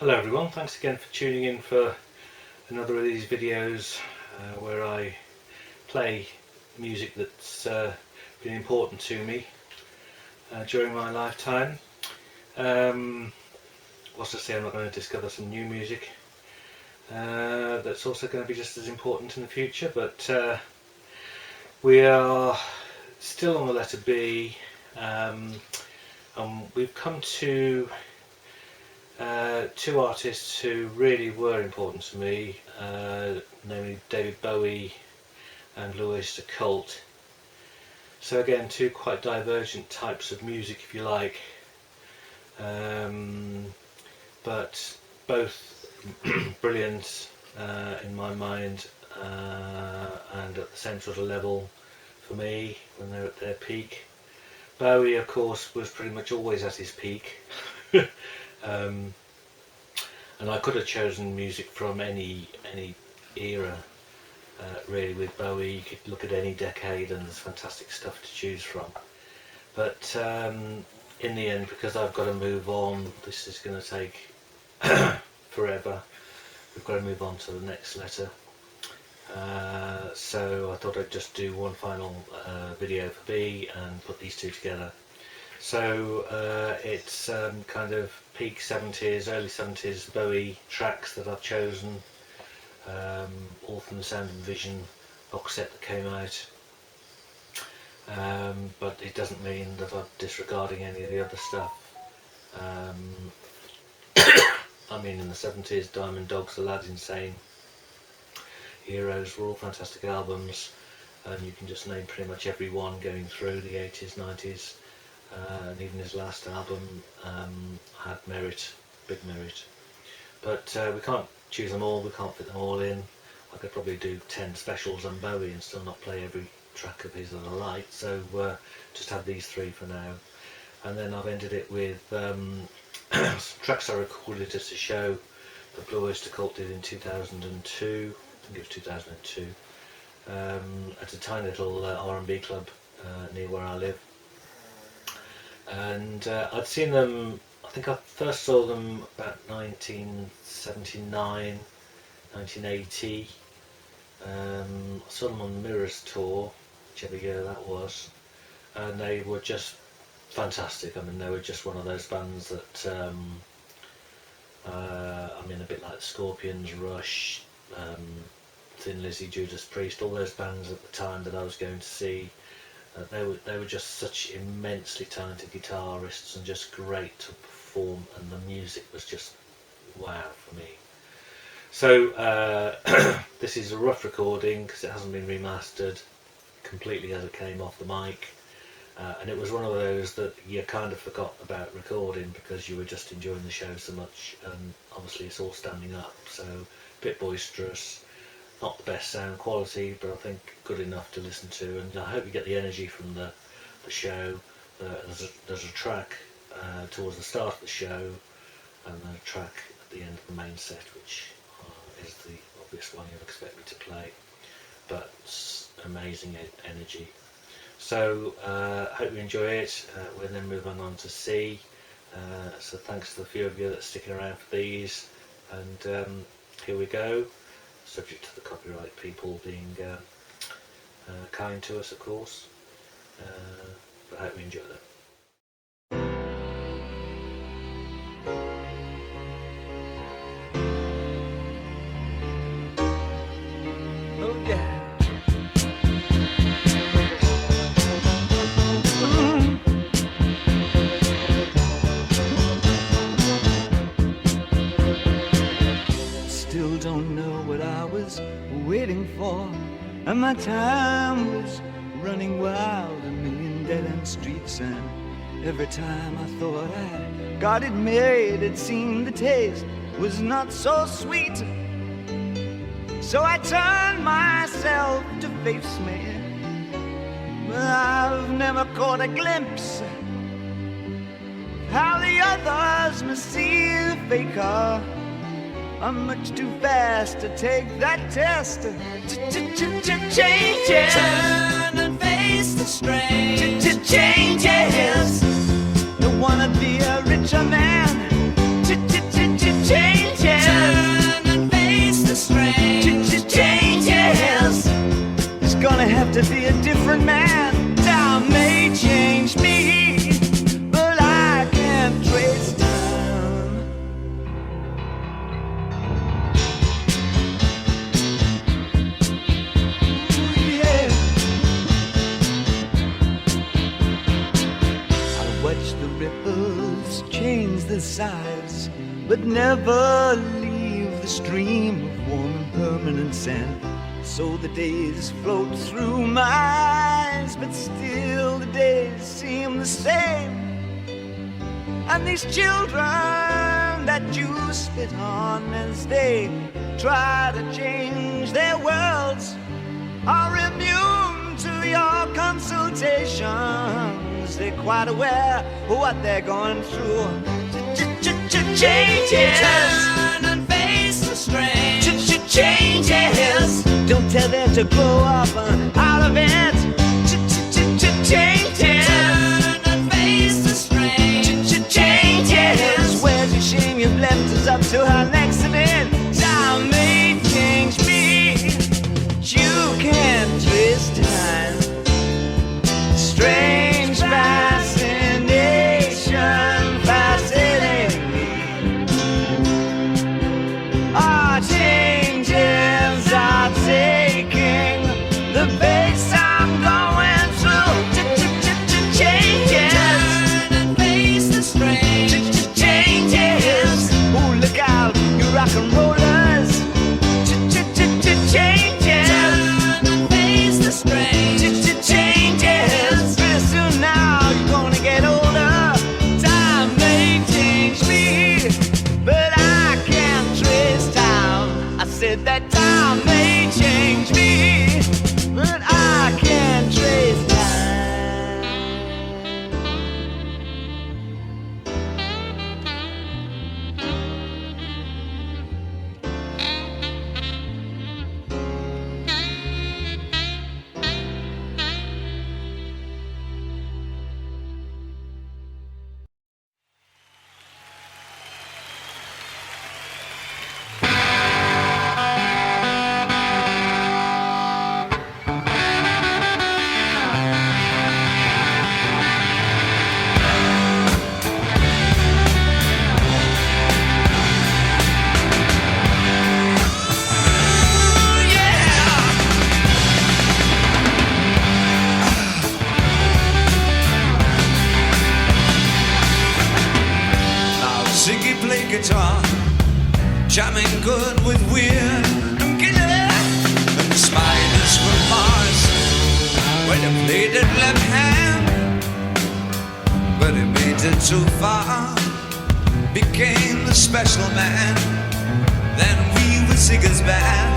Hello everyone, thanks again for tuning in for another of these videos where I play music that's been important to me during my lifetime. Whilst I say I'm not going to discover some new music that's also going to be just as important in the future, but we are still on the letter B, and we've come to two artists who really were important to me, namely David Bowie and Oyster. So again, two quite divergent types of music, if you like, but both brilliant in my mind, and at the same sort of level for me when they're at their peak. Bowie, of course, was pretty much always at his peak. And I could have chosen music from any era really with Bowie. You could look at any decade and there's fantastic stuff to choose from, but in the end, because I've got to move on, this is going to take forever. We've got to move on to the next letter, so I thought I'd just do one final video for B and put these two together. So it's kind of peak 70s, early 70s Bowie tracks that I've chosen, all from the Sound and Vision box set that came out, but it doesn't mean that I'm disregarding any of the other stuff. I mean, in the 70s, Diamond Dogs, The Lad's Insane, Heroes were all fantastic albums, and you can just name pretty much every one going through the 80s, 90s. And even his last album had merit, big merit. But we can't choose them all, we can't fit them all in. I could probably do 10 specials on Bowie and still not play every track of his that I like, so just have these three for now. And then I've ended it with some tracks I recorded as a show that Blue Oyster Cult did in 2002, I think it was 2002, at a tiny little R&B club near where I live. And I'd seen them, I think I first saw them about 1979, 1980. I saw them on the Mirrors tour, whichever year that was, and they were just fantastic. I mean, they were just one of those bands that, I mean, a bit like the Scorpions, Rush, Thin Lizzy, Judas Priest, all those bands at the time that I was going to see. They were just such immensely talented guitarists and just great to perform, and the music was just wow for me. So this is a rough recording because it hasn't been remastered completely as it came off the mic, and it was one of those that you kind of forgot about recording because you were just enjoying the show so much, and obviously it's all standing up, so a bit boisterous. Not the best sound quality, but I think good enough to listen to, and I hope you get the energy from the show. There's a track towards the start of the show, and then a track at the end of the main set, which is the obvious one you'd expect me to play, but amazing energy. So hope you enjoy it. We'll then move on to C. So thanks to the few of you that are sticking around for these, and here we go. Subject to the copyright people being kind to us, of course, but I hope you enjoy that. Oh yeah. Still don't know what I was waiting for, and my time was running wild, a million dead-end streets, and every time I thought I got it made, it seemed the taste was not so sweet. So I turned myself to face me, but I've never caught a glimpse how the others must see the faker. I'm much too fast to take that test. Changes. Turn and face the strange. Changes. Don't wanna be a richer man. Changes. have to be a different man. Time may change me, but I can't trace time. Ooh, yeah. I watch the ripples change the size, but never leave the stream of warm and permanent sand. So the days float through my eyes, but still the days seem the same. And these children that you spit on as they try to change their worlds are immune to your consultations. They're quite aware of what they're going through. Changes. Turn and face the strange. Changes. Don't tell them to grow up out of it. Changes. Turn and face the strange. Changes. Where's your shame? You've left us up to our accident. Time may change me. You can't twist time. Strange fascination fascinating me. Changes are taking the pace I'm going through. Changes. Turn and face the strange. Changes. Ooh, look out, you rock and rollers. Changes. Turn and face the strange. Changes. Pretty soon now you're gonna get older. Time may change me, but I can't trace time. I said that time may change me, but I can't trace time. Ziggy played guitar, jamming good with weird and killer. And the spiders were Mars when he played it left hand. But he made it too far, became the special man. Then we were Ziggy's band.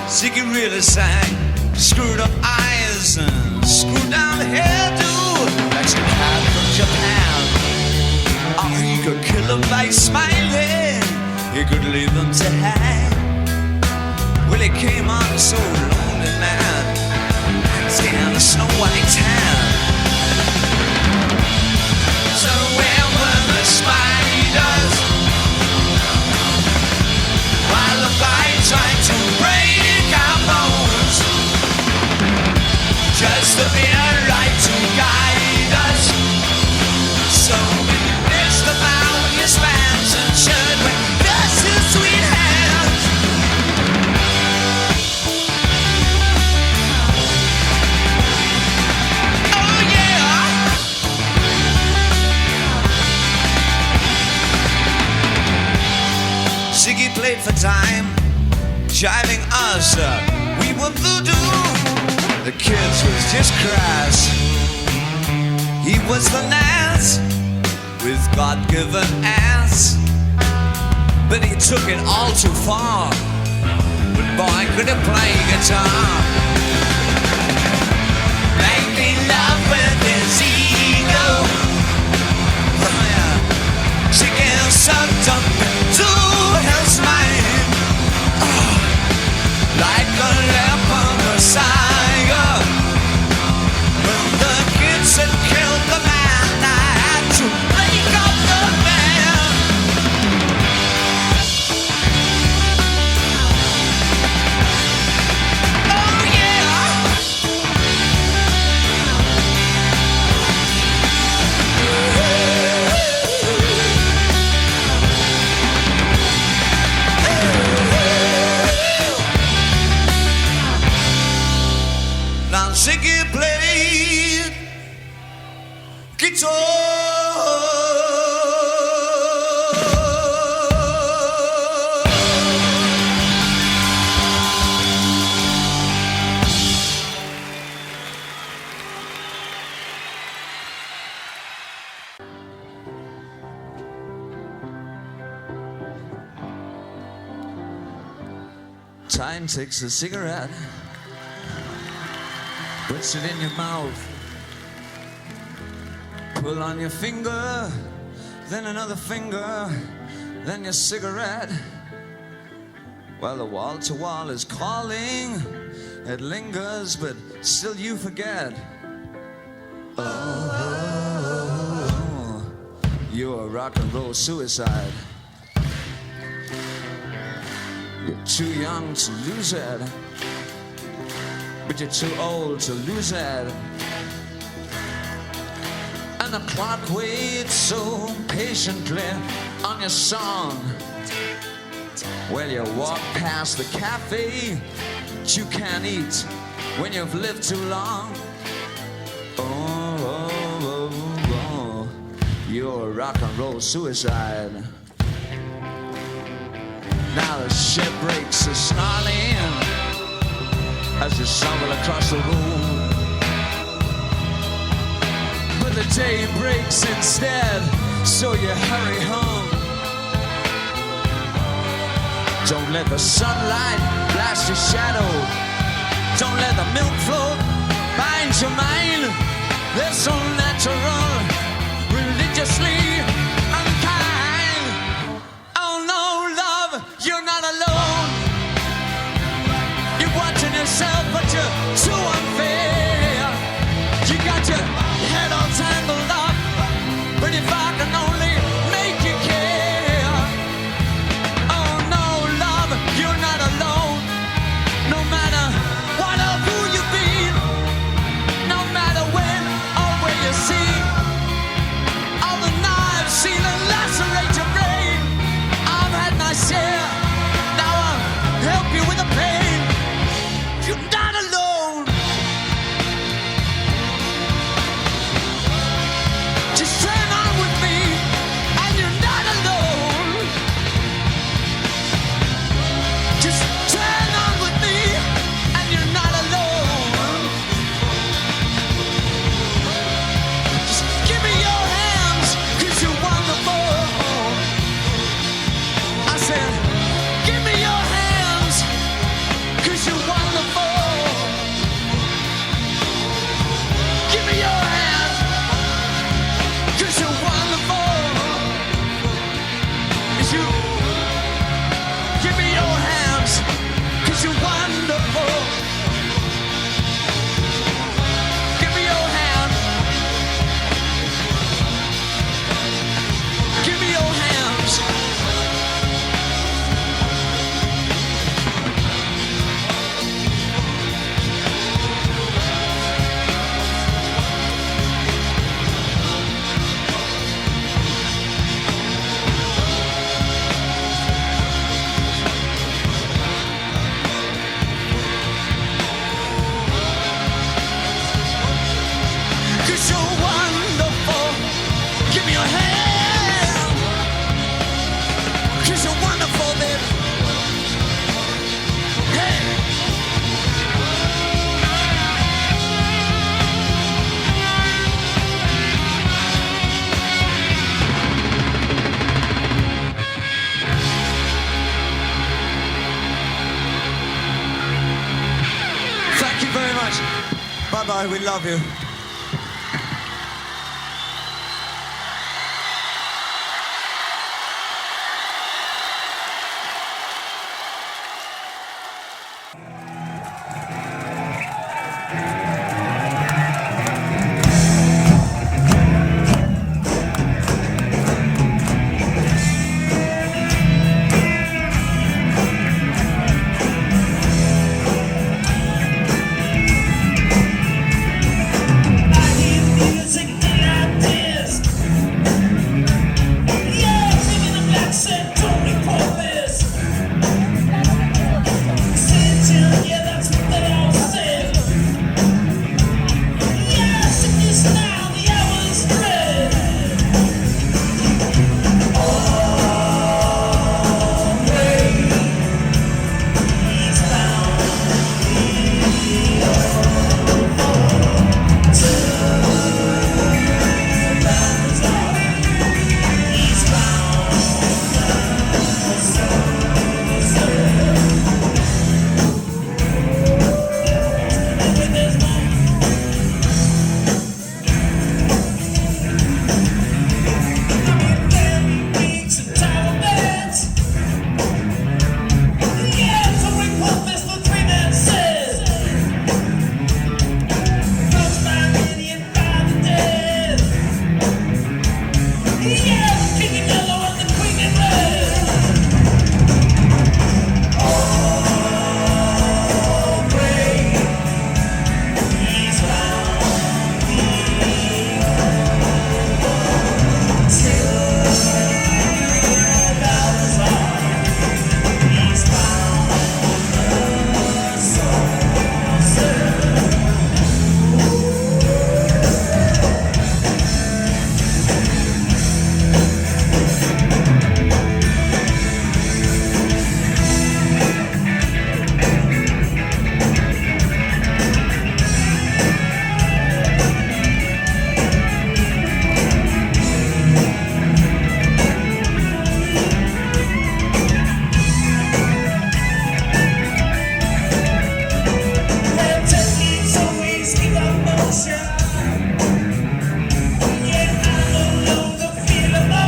Ziggy really sang, screwed up eyes and screwed down hairdo. That's a cat from Japan. Oh, he could kill them by smiling. He could leave them to hang. Well, he came on so lonely, man. Damn, the Snow White's hand. So where were the spiders while the fire tried to break our bones? Just to be right to guide us. So many missed about your spans and shirt with just his sweet hands. Oh yeah. Ziggy played for time, jiving us up. We were voodoo. The kids was just crass. He was the Nas with God-given ass. But he took it all too far. But boy, could he play guitar. Making love with his ego. Oh yeah. She gets sucked up into his mind. Oh, like a leopard messiah. When the kids had killed the man, I had to break up the band. Time takes a cigarette, puts it in your mouth. Pull on your finger, then another finger, then your cigarette. Well, the wall to wall is calling. It lingers, but still you forget. Oh, you're a rock and roll suicide. You're too young to lose it, but you're too old to lose it. And the clock waits so patiently on your song. Well, you walk past the cafe that you can't eat when you've lived too long. Oh, you're a rock and roll suicide. Now the ship breaks a snarling as you stumble across the room. But the day breaks instead, so you hurry home. Don't let the sunlight blast your shadow. Don't let the milk float bind your mind. They're so natural, religiously unkind. Oh no, love, you're not alone. You're watching yourself, but you're too unfair. You got your head all tangled up, but if I can only make you care. Oh no, love, you're not alone. No matter what or who you've been, no matter when or where you see, all the knives seem to lacerate your brain. I've had my share, now I'll help you with the pain. You're not alone. Just turn on with me, and you're not alone. Just turn on with me, and you're not alone. Just give me your hands, 'cause you're wonderful. I said, give me your hands, 'cause you're wonderful. Give me your hands, 'cause you're wonderful. It's you. Give me your hands, 'cause you're wonderful. Give me your hands. Give me your hands. Cause you're wonderful. Give me your hand. Cause you're wonderful, baby. Hey. Thank you very much. Bye-bye, we love you.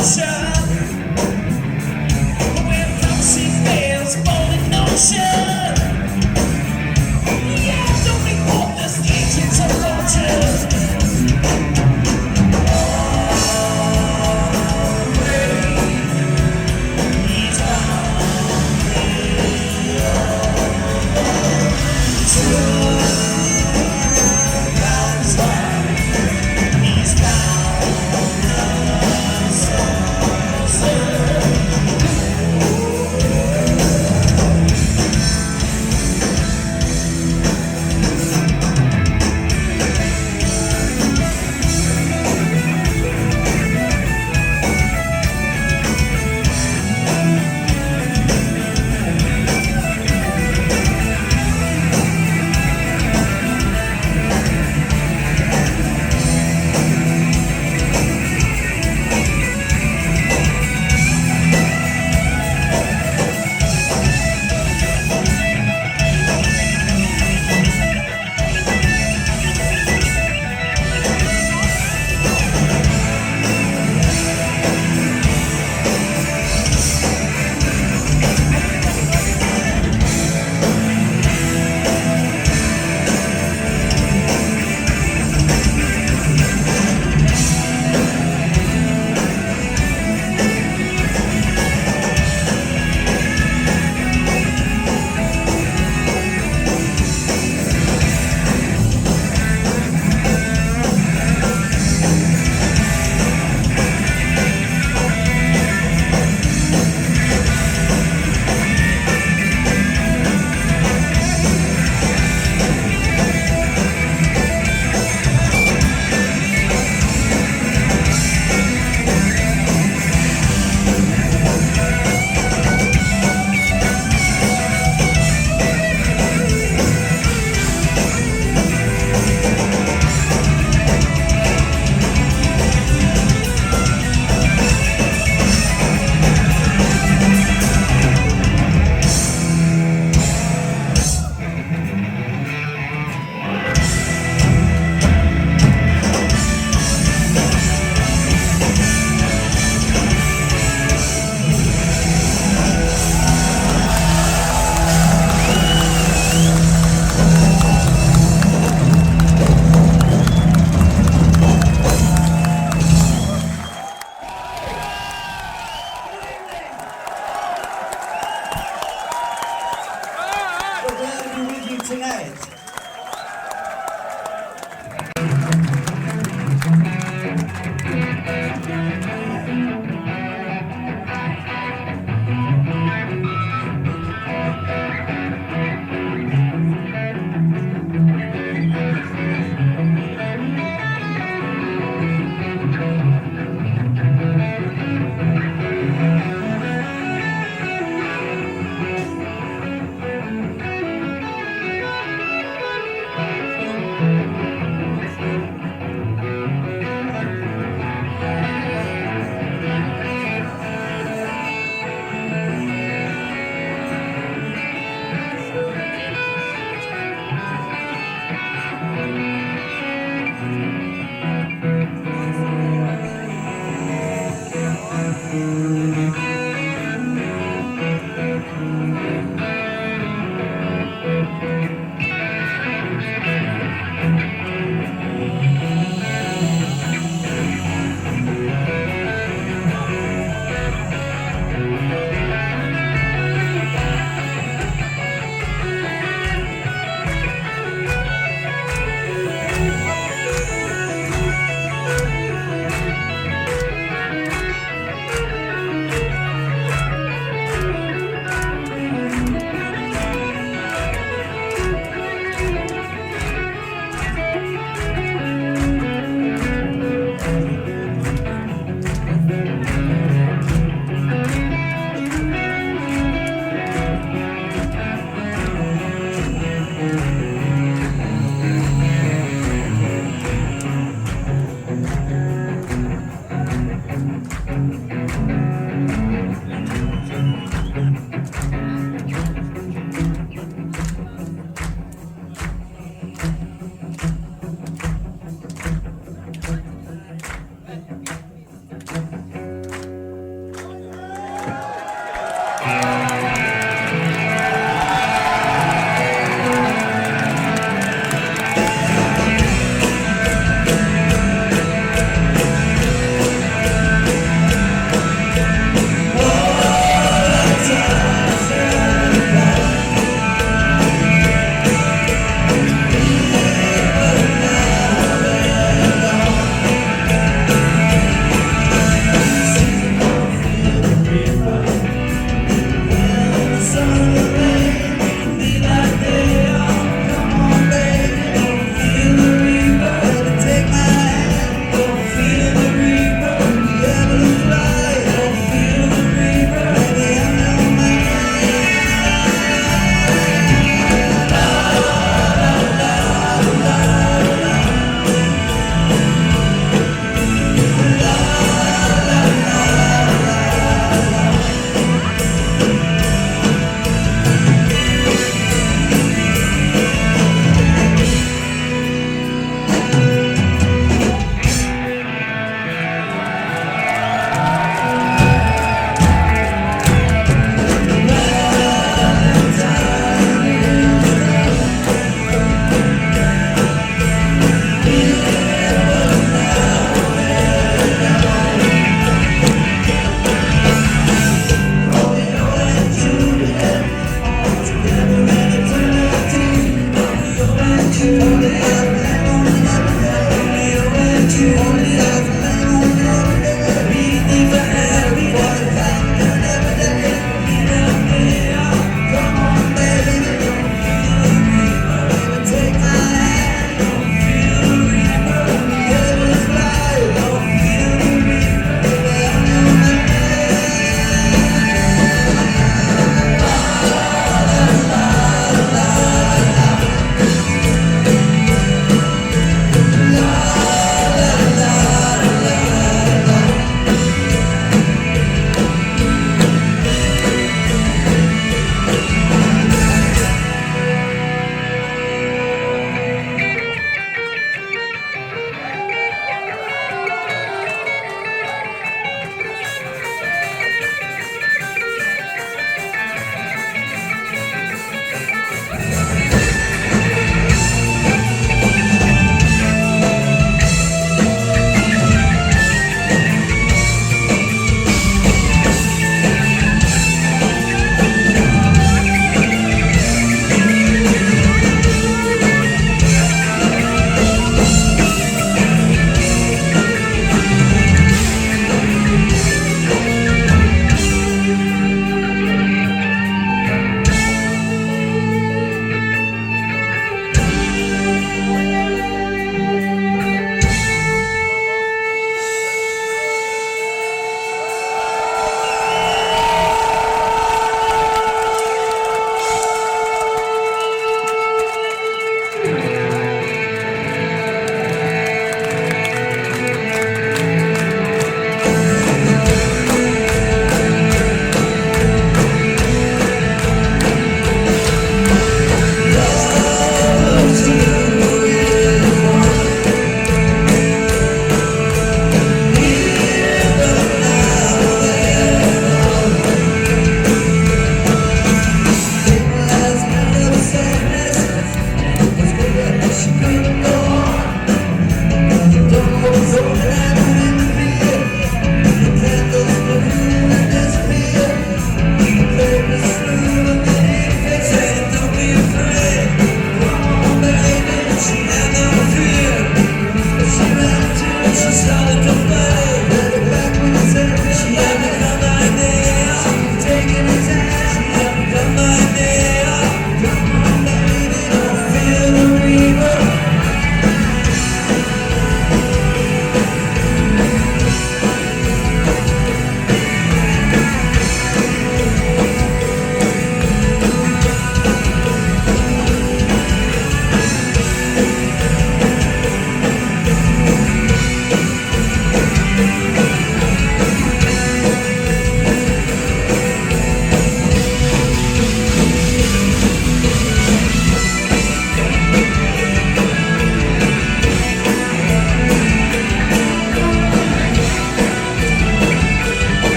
Oyster.